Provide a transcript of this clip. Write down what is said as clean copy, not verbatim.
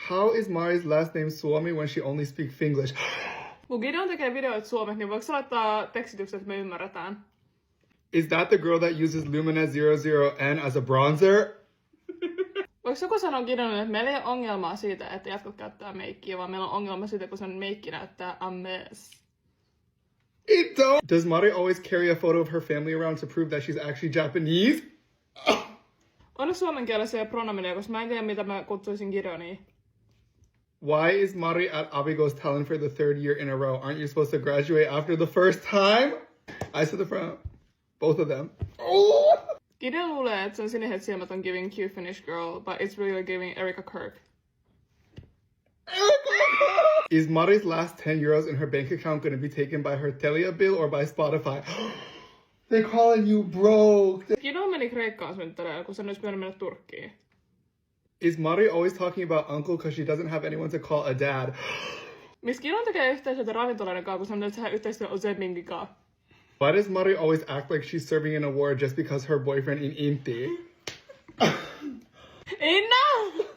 How is Mari's last name Suomi when she only speaks Finglish? Kun Gideon tekee videoita suomeksi, niin voiko sä laittaa tekstitykset, että me ymmärretään? Is that the girl that uses Lumina 00N as a bronzer? Voiko joku sanoa Gideonille, että meillä ei ole ongelmaa siitä, että jatkot käyttää meikkiä, vaan meillä on ongelma siitä, kun sen meikki näyttää a mess. It don't. Does Mari always carry a photo of her family around to prove that she's actually Japanese? On suomenkielisiä pronomineja, koska mä en tiedä, mitä mä kutsuisin Gideonia. Why is Mari at Abigo's talent for the 3rd year in a row? Aren't you supposed to graduate after the first time? I said the front. Both of them. Oh! Gideon luulee, että sen siniset silmät on giving cute Finnish girl, but it's really giving Erika Kirk. Is Mari's last 10 euros in her bank account going to be taken by her Telia bill or by Spotify? They're calling you broke. Gideon meni Kreikkaan synttäreillä, kun sen olisi pitänyt mennä Turkkiin. Is Mari always talking about uncle because she doesn't have anyone to call a dad? Miss Gideon tekee yhteistyötä ravintoloiden kanssa, kun se on nyt tehdä yhteistyötä Ozemingin kanssa. Why does Mari always act like she's serving an award just because her boyfriend in Inti? Enough!